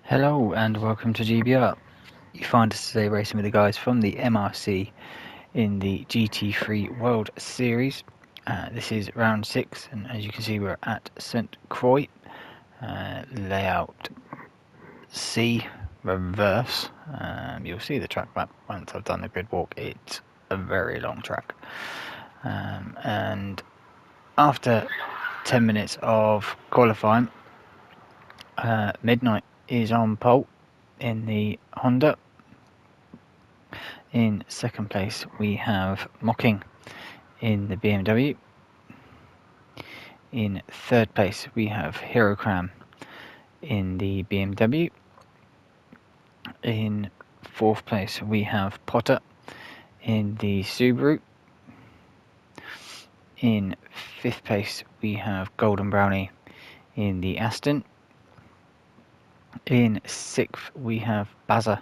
Hello and welcome to GBR. You find us today racing with the guys from the MRC in the GT3 World Series. This is round 6, and as you can see we're at St Croix. Layout C, reverse. You'll see the track map once I've done the grid walk. It's a very long track. And after 10 minutes of qualifying, Midnight is on pole in the Honda. In second place we have Mocking in the BMW. In third place we have Hirocram in the BMW. In fourth place we have Potter in the Subaru. In fifth place we have Golden Brownie in the Aston. In sixth we have Bazza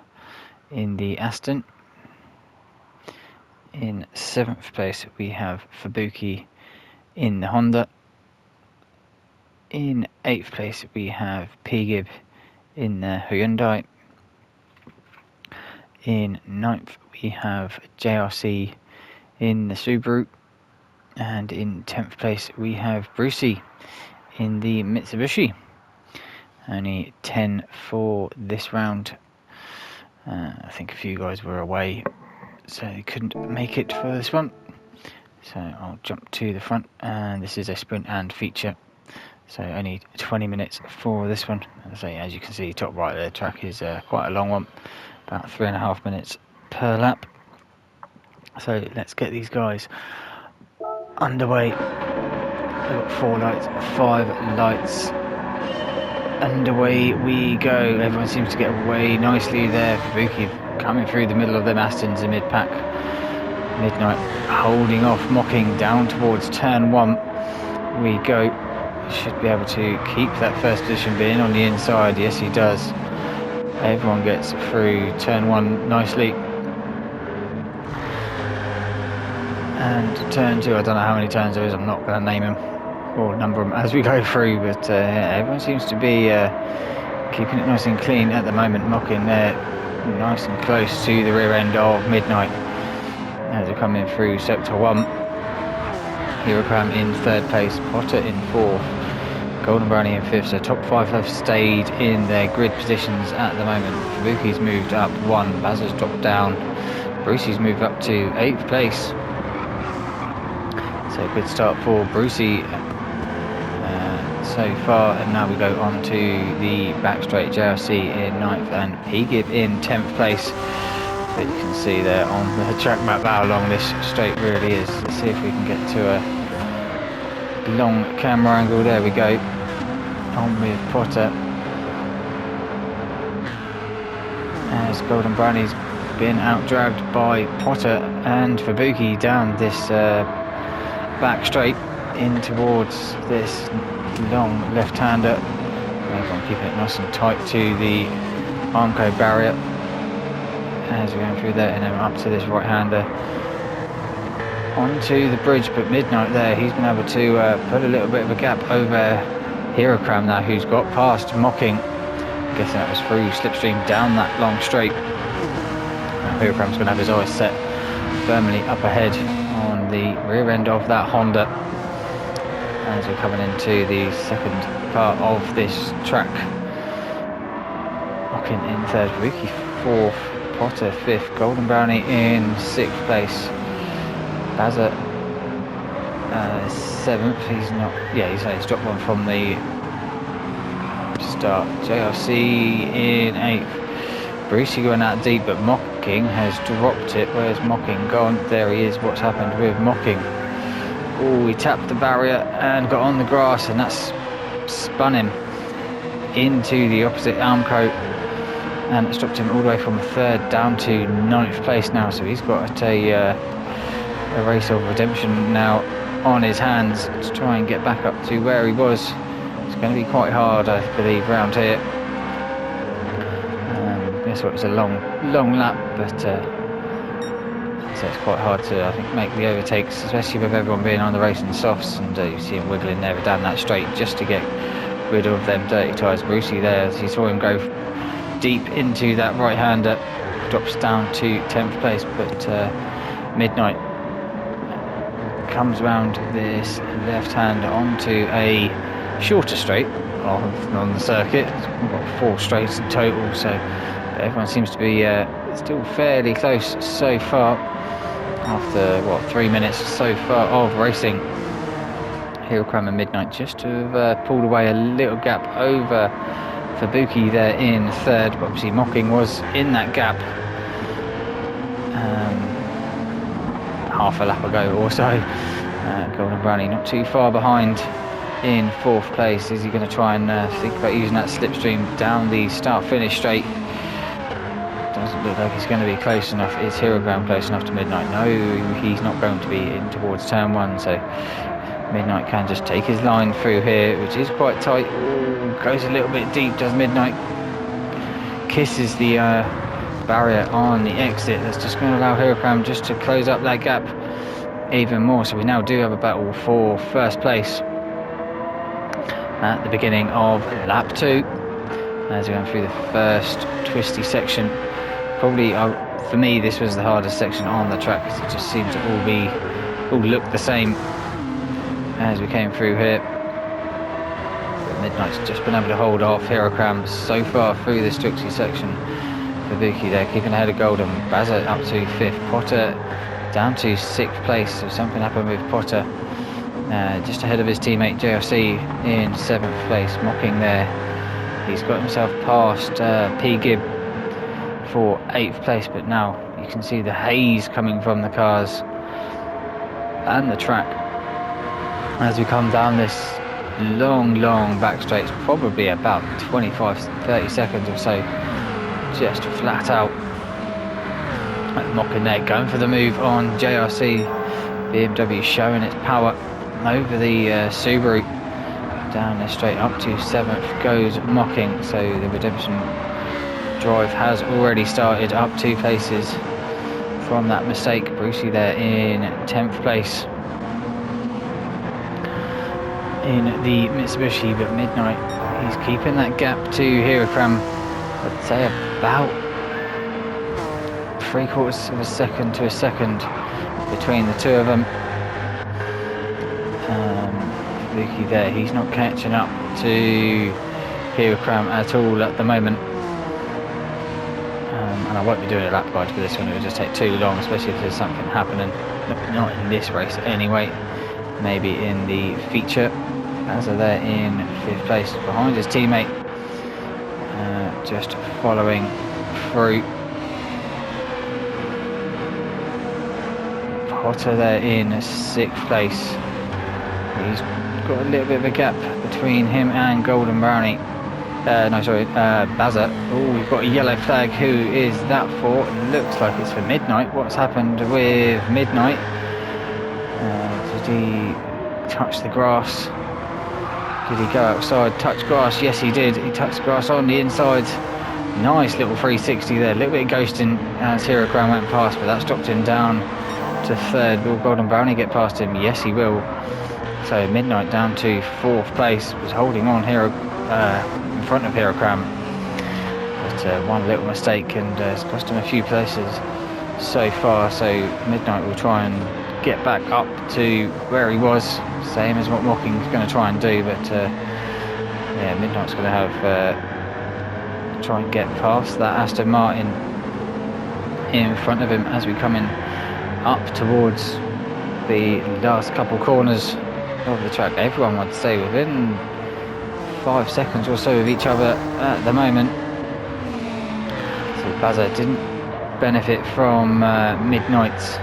in the Aston. In seventh place we have Fabuki in the Honda. In eighth place we have P-Gib in the Hyundai. In ninth we have JRC in the Subaru. And in 10th place we have Brucey in the Mitsubishi. Only 10 for this round. I think a few guys were away, so they couldn't make it for this one. So I'll jump to the front, and this is a sprint and feature. So only 20 minutes for this one. As you can see, top right of the track is quite a long one, about 3.5 minutes per lap. So let's get these guys underway. They've got 4 lights, 5 lights. Underway we go. Everyone seems to get away nicely there. Fabuki coming through the middle of them Astons in mid-pack. Midnight holding off, Mocking down towards turn 1 we go. Should be able to keep that first position, being on the inside. Yes, he does. Everyone gets through turn 1 nicely. And turn 2, I don't know how many turns there is, I'm not going to name them or number them as we go through, but everyone seems to be keeping it nice and clean at the moment. Mocking there nice and close to the rear end of Midnight as they're coming through sector 1. Hirocram in third place, Potter in fourth, Golden Brownie in fifth. So top 5 have stayed in their grid positions at the moment. Fabuki's moved up 1, Bazza's dropped down, Brucey's moved up to 8th place. So good start for Brucey so far, and now we go on to the back straight. JRC in 9th and P-Gib in 10th place. But you can see there on the track map how long this straight really is. Let's see if we can get to a long camera angle. There we go. On with Potter. As Golden Brownie's been out-dragged by Potter and Fabuki down this back straight in towards this long left-hander. Everyone keeping it nice and tight to the Armco barrier as we're going through there, and then up to this right-hander onto the bridge. But Midnight there, he's been able to put a little bit of a gap over Hirocram now, who's got past Mocking. I'm guessing that was through slipstream down that long straight. Hirocram's going to have his eyes set firmly up ahead on the rear end of that Honda as we're coming into the second part of this track. Mocking in third, Fabuki fourth, Potter fifth, Golden Brownie in 6th place, Bazza 7th. He's not, yeah, he's dropped 1 from the start. JRC in 8th, Brucey going out deep, but Mocking has dropped it. Where's Mocking gone? There he is. What's happened with Mocking? Oh, he tapped the barrier and got on the grass, and that's spun him into the opposite Armco, and it's dropped him all the way from 3rd down to 9th place now. So he's got a race of redemption now on his hands to try and get back up to where he was. It's going to be quite hard, I believe, round here. Guess what, it was a long lap, but so it's quite hard to, I think, make the overtakes, especially with everyone being on the racing softs, and you see him wiggling there down that straight just to get rid of them dirty tyres. Brucey there, as you saw him go deep into that right-hander, drops down to 10th place, but Midnight comes round this left hand onto a shorter straight on the circuit. We've got 4 straights in total, so everyone seems to be still fairly close so far after 3 minutes so far of racing. Hillcram and Midnight just to have pulled away a little gap over Fabuki there in third, but obviously Mocking was in that gap half a lap ago or so. Golden Brownie not too far behind in 4th place. Is he going to try and think about using that slipstream down the start-finish straight? Doesn't look like he's going to be close enough. Is Hillcram close enough to Midnight? No, he's not going to be in towards turn 1, so Midnight can just take his line through here, which is quite tight. Ooh, goes a little bit deep, does Midnight. Kisses the barrier on the exit. That's just going to allow Hillcram just to close up that gap even more. So we now do have a battle for first place at the beginning of lap 2. As we're going through the first twisty section. Probably, for me, this was the hardest section on the track, because it just seemed to all look the same as we came through here. But Midnight's just been able to hold off Hillcram so far through this tricksy section. Fabuki there keeping ahead of Golden. Bazza up to 5th. Potter down to 6th place, so something happened with Potter. Just ahead of his teammate JRC in 7th place. Mocking there. He's got himself past P. Gibb for 8th place, but now you can see the haze coming from the cars and the track as we come down this long back straight. It's probably about 25-30 seconds or so, just flat out. Mocking there, going for the move on JRC. BMW showing its power over the Subaru. Down this straight up to 7th goes Mocking, so the redemption drive has already started, up 2 places from that mistake. Brucey there in 10th place in the Mitsubishi, but Midnight, he's keeping that gap to Hillcram, I'd say about 3/4 of a second to a second between the two of them. Fabuki there, he's not catching up to Hillcram at all at the moment. And I won't be doing a lap guide for this one, it would just take too long, especially if there's something happening. Not in this race anyway, maybe in the feature. Bazza there in 5th place behind his teammate, just following through. Potter there in 6th place. He's got a little bit of a gap between him and Golden Brownie. Bazza. Oh, we've got a yellow flag. Who is that for? Looks like it's for Midnight. What's happened with Midnight? Did he touch the grass? Did he go outside, touch grass? Yes, he did. He touched grass on the inside. Nice little 360 there. A little bit of ghosting as Hillcram went past, but that's dropped him down to 3rd. Will Golden Brownie get past him? Yes, he will. So Midnight down to 4th place. Was holding on here in front of Hillcram. But one little mistake, and it's cost him a few places so far. So Midnight will try and get back up to where he was, same as what Mocking's going to try and do, but yeah, Midnight's going to have try and get past that Aston Martin in front of him as we come in up towards the last couple corners of the track. Everyone would say within 5 seconds or so of each other at the moment. So Bazza didn't benefit from Midnight's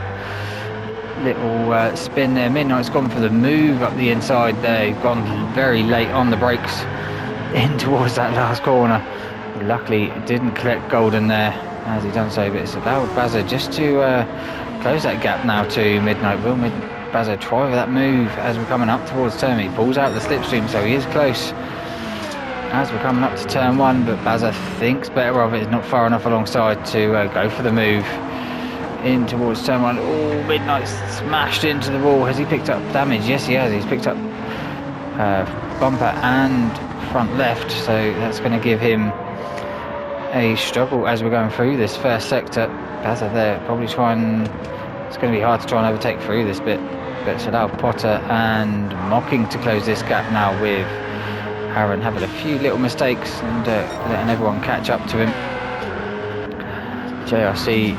little spin there. Midnight's gone for the move up the inside there. He's gone very late on the brakes in towards that last corner. Luckily it didn't collect Golden there as he done so, but it's allowed Bazza just to close that gap now to Midnight. Will Bazza try for that move as we're coming up towards turn? He pulls out the slipstream, so he is close as we're coming up to turn 1, but Bazza thinks better of it. Is not far enough alongside to go for the move in towards turn 1. Oh, Midnight smashed into the wall. Has he picked up damage? Yes, he has. He's picked up bumper and front left, so that's going to give him a struggle as we're going through this first sector. Bazza there, probably it's going to be hard to try and overtake through this bit, but it's allowed Potter and Mocking to close this gap now, with Aaron having a few little mistakes and letting everyone catch up to him. JRC,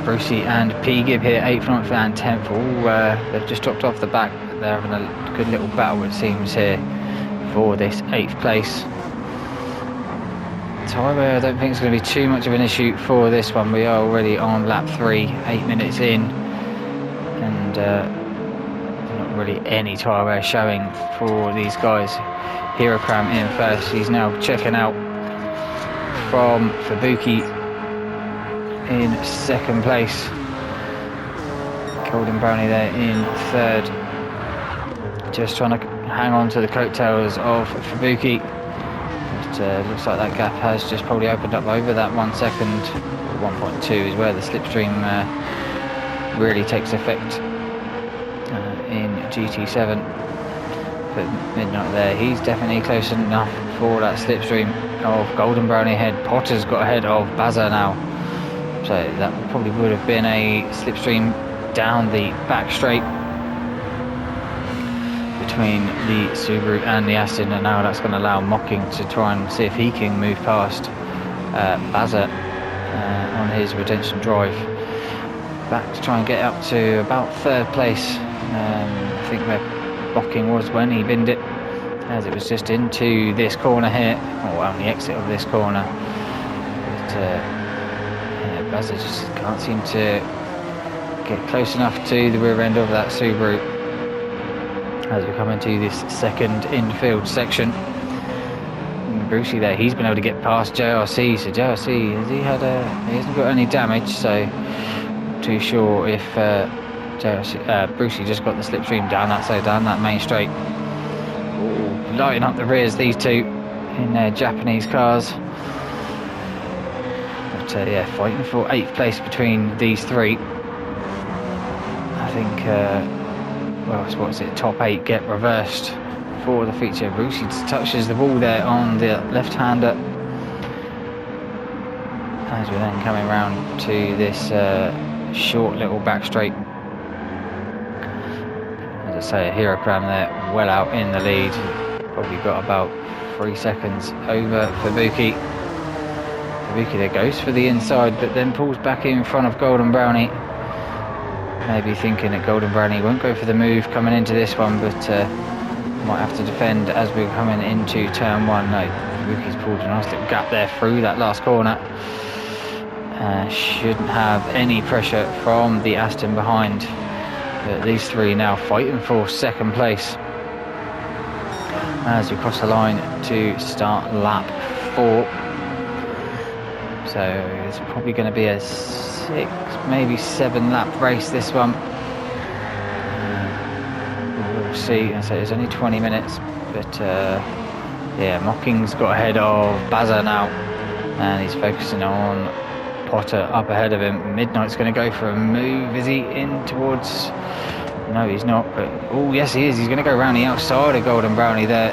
Brucey and P-Gib here, 8th, 9th and 10th. They've just dropped off the back, but they're having a good little battle, it seems, here for this 8th place. However, I don't think it's going to be too much of an issue for this one. We are already on lap 3, 8 minutes in, and not really any tyre wear showing for these guys. Hirokram in first, he's now checking out from Fubuki in 2nd place. Golden Brownie there in 3rd, just trying to hang on to the coattails of Fubuki. Looks like that gap has just probably opened up over that 1 second. 1.2 is where the slipstream really takes effect in GT7. But Midnight there, he's definitely close enough for that slipstream of Golden Brownie ahead. Potter's got ahead of Bazza now, so that probably would have been a slipstream down the back straight between the Subaru and the Aston, and now that's going to allow Mocking to try and see if he can move past Bazza on his redemption drive, back to try and get up to about 3rd place. I think where Mocking was when he binned it, as it was just into this corner here, or on the exit of this corner. But yeah, Bazza just can't seem to get close enough to the rear end of that Subaru as we come into this 2nd infield section. Brucey there, he's been able to get past JRC, so JRC, he hasn't got any damage, so not too sure if Brucey just got the slipstream down that main straight. Ooh, lighting up the rears, these two in their Japanese cars. But yeah, fighting for 8th place between these three. I think well, what's it, top 8 get reversed for the feature. Brucey touches the ball there on the left-hander as we're then coming round to this short little back straight. As I say, Hirokram there well out in the lead, probably got about 3 seconds over Fubuki. Fubuki there goes for the inside, but then pulls back in front of Golden Brownie. Maybe thinking that Golden Brownie won't go for the move coming into this one, but might have to defend as we're coming into turn 1. No, Fubuki's pulled a nice little gap there through that last corner. Shouldn't have any pressure from the Aston behind. But these three now fighting for 2nd place as we cross the line to start lap 4. So it's probably going to be a 6, maybe 7 lap race, this one. We'll see. So it's only 20 minutes, but yeah, Mocking's got ahead of Bazza now, and he's focusing on Potter up ahead of him. Midnight's going to go for a move. Is he in towards? No, he's not. But oh, yes, he is. He's going to go around the outside of Golden Brownie there.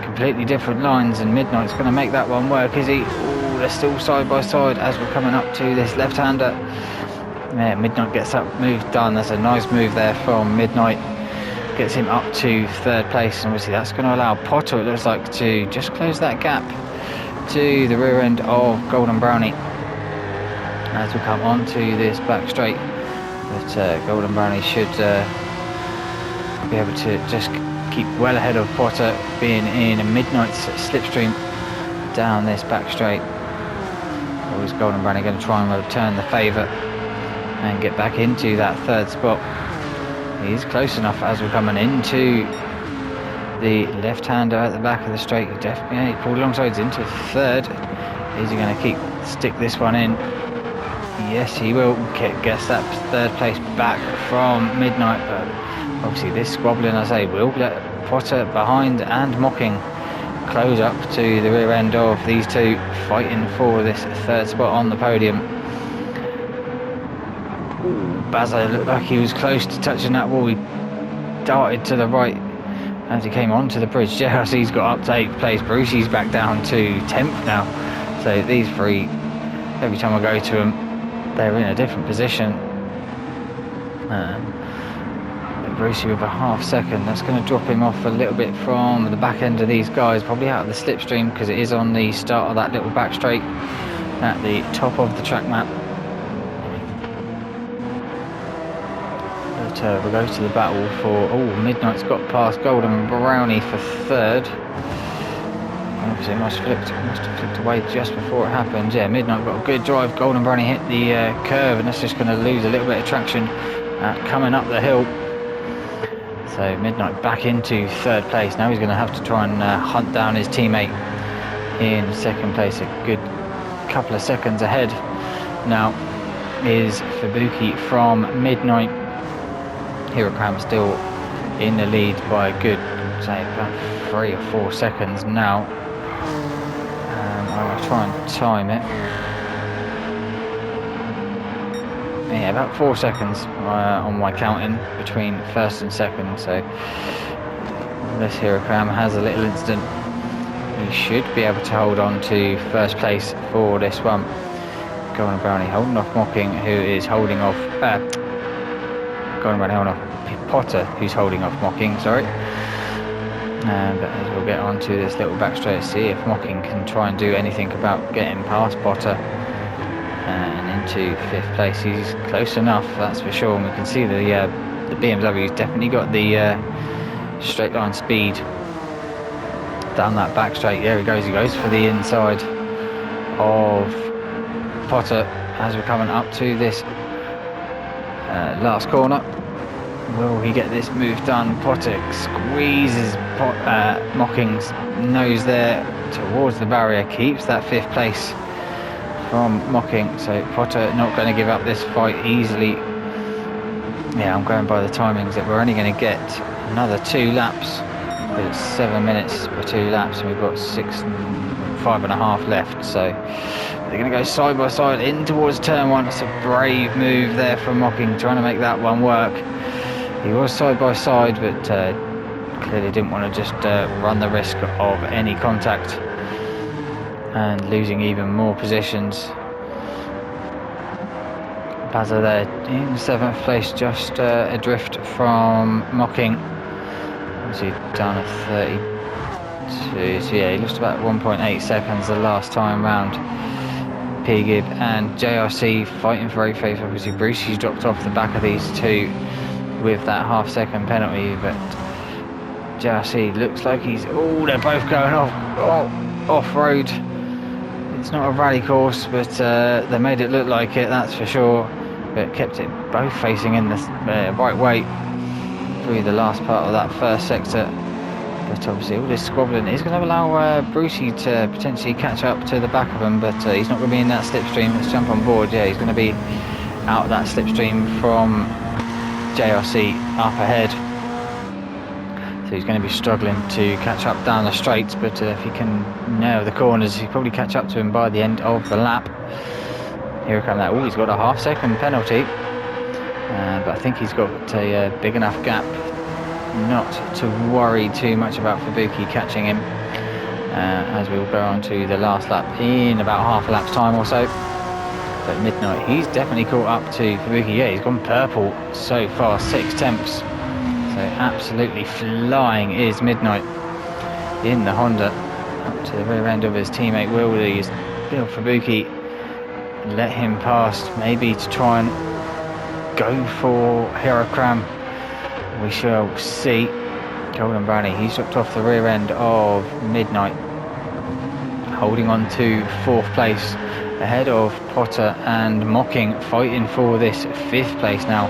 Completely different lines, and Midnight's going to make that one work. Is he? Oh, they're still side by side as we're coming up to this left-hander. Yeah, Midnight gets that move done. That's a nice move there from Midnight. Gets him up to 3rd place, and obviously that's going to allow Potter, it looks like, to just close that gap to the rear end of Golden Brownie as we come on to this back straight. But Golden Brownie should be able to just keep well ahead of Potter, being in a Midnight's slipstream down this back straight. Or is Golden Brownie going to try and return the favour and get back into that 3rd spot? He's close enough as we're coming into the left-hander at the back of the straight. He definitely pulled alongside into 3rd. Is he going to stick this one in? Yes, he will. Gets that 3rd place back from Midnight, but obviously this squabbling, I say, will let Potter behind and Mocking close up to the rear end of these two, fighting for this 3rd spot on the podium. Bazza looked like he was close to touching that wall. He darted to the right as he came onto the bridge. JRC's got up to 8th place. Brucey's back down to 10th now. So these three, every time I go to them, they're in a different position. Brucey with a half second, that's going to drop him off a little bit from the back end of these guys, probably out of the slipstream, because it is on the start of that little back straight at the top of the track map. But we'll go to the battle for, Midnight's got past Golden Brownie for third. Obviously must have flicked away just before it happened. Yeah, Midnight got a good drive, Golden Brownie hit the curve, and that's just going to lose a little bit of traction coming up the hill. So Midnight back into third place. Now he's going to have to try and hunt down his teammate in second place. A good couple of seconds ahead now is Fubuki from Midnight. Hirokam still in the lead by a good, say, about 3 or 4 seconds now. I'll try and time it. Yeah, about 4 seconds on my counting between first and second. So this Hirokam has a little incident. He should be able to hold on to first place for this one. Golden Brownie holding off Mocking, who is holding off Golden Brownie holding off Potter, who's holding off Mocking, sorry. But as we'll get onto this little back straight, see if Mocking can try and do anything about getting past Potter and into fifth place. He's close enough, that's for sure. And we can see the BMW's definitely got the straight line speed down that back straight. There he goes for the inside of Potter as we're coming up to this last corner. Will he get this move done? Potter squeezes Mocking's nose there towards the barrier, keeps that fifth place from Mocking. So Potter not going to give up this fight easily. Yeah, I'm going by the timings that we're only going to get another 2 laps. It's 7 minutes for 2 laps, and we've got 5.5 left. So they're going to go side by side in towards turn 1. It's a brave move there from Mocking, trying to make that one work. He was side by side, but clearly didn't want to just run the risk of any contact and losing even more positions. Bazza there in 7th place, just adrift from Mocking. Obviously done a 32, so yeah, he lost about 1.8 seconds the last time round. P-Gib and JRC fighting very faithful. Obviously Brucey's dropped off the back of these two with that half-second penalty, but JRC looks like he's... Oh, they're both going off-road. It's not a rally course, but they made it look like it, that's for sure. But kept it both facing in the right way through the last part of that first sector. But obviously all this squabbling is going to allow Brucey to potentially catch up to the back of him, but he's not going to be in that slipstream. Let's jump on board. Yeah, he's going to be out of that slipstream from JRC up ahead. So he's going to be struggling to catch up down the straights, but if he can nail the corners, he'll probably catch up to him by the end of the lap. Here comes that. Oh, he's got a half-second penalty, but I think he's got a big enough gap not to worry too much about Fubuki catching him, as we'll go on to the last lap in about half a lap's time or so. But Midnight, he's definitely caught up to Fubuki. Yeah, he's gone purple so far, 6 temps. So absolutely flying is Midnight in the Honda. Up to the rear end of his teammate Will. Bill Fubuki let him past, maybe to try and go for Hirokam. We shall see. Golden Brownie, he's dropped off the rear end of Midnight, holding on to 4th place ahead of Potter and Mocking, fighting for this 5th place now.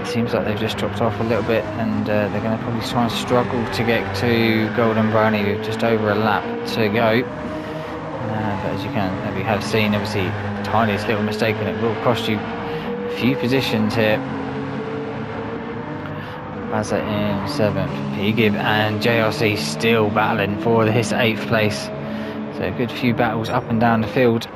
It seems like they've just dropped off a little bit, and they're going to probably try and struggle to get to Golden Brownie with just over a lap to go. But as you have seen, obviously, tiniest little mistake, and it will cost you a few positions here. Bazza in 7th, P-Gib and JRC still battling for this 8th place. So a good few battles up and down the field.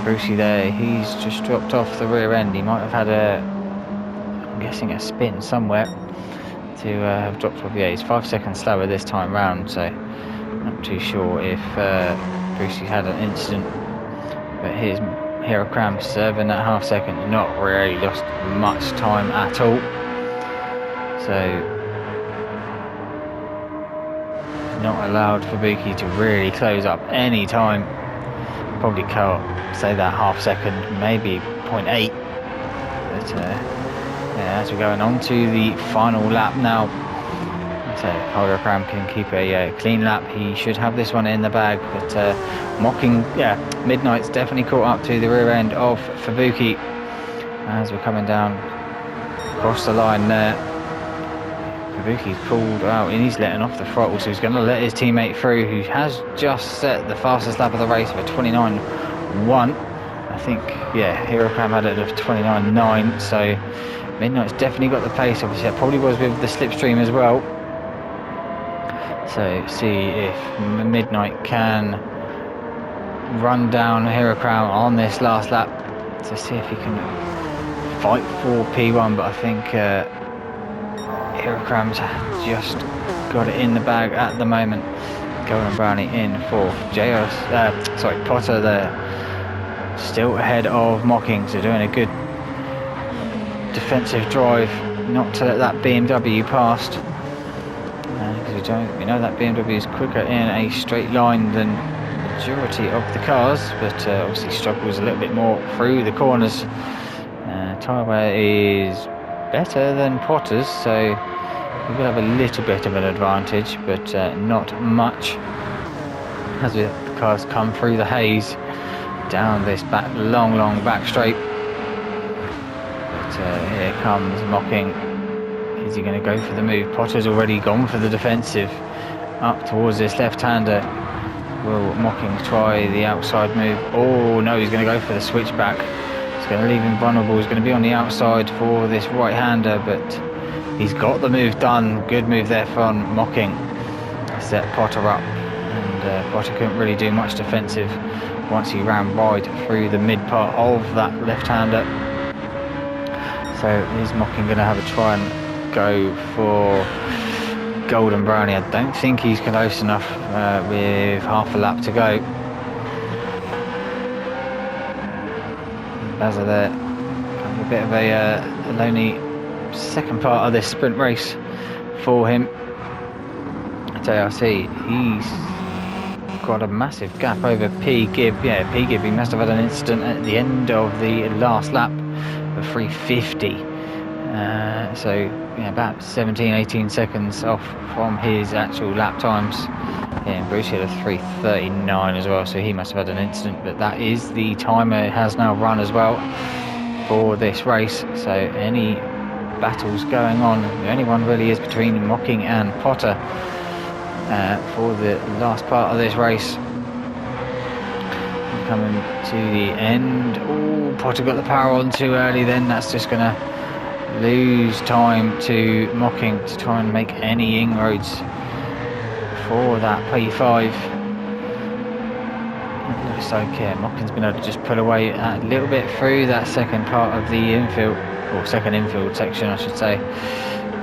Brucey there, he's just dropped off the rear end. He might have had I'm guessing a spin somewhere to have dropped off. Yeah, he's 5 seconds slower this time round, so Not too sure if Brucey had an incident, but here's Hero Cram serving that half second, not really lost much time at all. So not allowed for Buki to really close up any time. Probably can't say that half second, maybe 0.8. But yeah, as we're going on to the final lap now, so Hero Cram can keep a clean lap. He should have this one in the bag, but Mocking, yeah, Midnight's definitely caught up to the rear end of Fubuki as we're coming down across the line there. Fubuki's pulled out and he's letting off the throttle, so he's going to let his teammate through, who has just set the fastest lap of the race for 29.1. I think, yeah, Hero Cram had it of 29.9, so Midnight's definitely got the pace. Obviously that probably was with the slipstream as well. So see if Midnight can run down Hero Cram on this last lap to see if he can fight for P1, but I think Hero Cram's just got it in the bag at the moment. Golden Brownie in for Potter there, still ahead of Mocking, so doing a good defensive drive not to let that BMW past. Because we know that BMW is quicker in a straight line than the majority of the cars, but obviously struggles a little bit more through the corners. Tyre wear is better than Potter's, so we will have a little bit of an advantage, but not much, as the cars come through the haze down this long back straight. But here comes Mocking. Is he going to go for the move? Potter's already gone for the defensive up towards this left-hander. Will Mocking try the outside move? Oh no, he's going to go for the switchback. It's going to leave him vulnerable. He's going to be on the outside for this right-hander, but he's got the move done. Good move there from Mocking. Set Potter up, and Potter couldn't really do much defensive once he ran right through the mid part of that left-hander. So is Mocking going to have a try and go for Golden Brownie? I don't think he's close enough with half a lap to go. Bazza there, a bit of a lonely second part of this sprint race for him. JRC, he's got a massive gap over P. Gibb. Yeah, P. Gibb, he must have had an incident at the end of the last lap of 350. So yeah, about 17-18 seconds off from his actual lap times. Yeah, and Bruce had a 3:39 as well, so he must have had an incident, but that is the timer it has now run as well for this race. So any battles going on, the only one really is between Mocking and Potter for the last part of this race. Coming to the end. Oh, Potter got the power on too early then. That's just going to lose time to Mocking to try and make any inroads for that P5. It looks like Mocking's been able to just pull away a little bit through that second part of the infield, or second infield section I should say.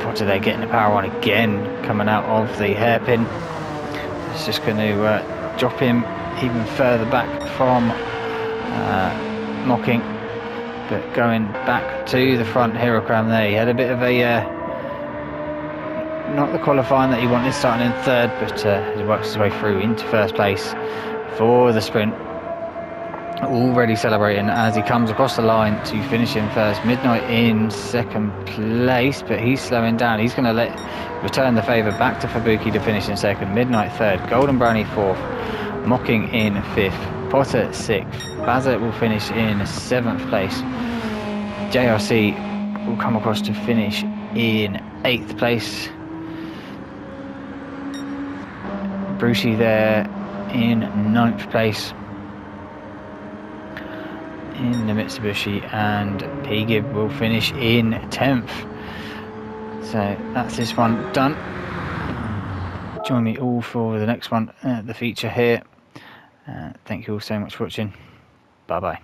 Potter there getting the power on again, coming out of the hairpin. It's just going to drop him even further back from Mocking. But going back to the front, Hero Cram there, he had a bit of a not the qualifying that he wanted starting in third, but has worked his way through into first place for the sprint. Already celebrating as he comes across the line to finish in first. Midnight in second place, but he's slowing down. He's going to return the favour back to Fubuki to finish in second. Midnight third, Golden Brownie fourth, Mocking in fifth, Potter sixth. Bazza will finish in seventh place. JRC will come across to finish in eighth place. Brucey there in ninth place in the Mitsubishi, and P. Gibb will finish in 10th. So that's this one done. Join me all for the next one, the feature here. Thank you all so much for watching. Bye bye.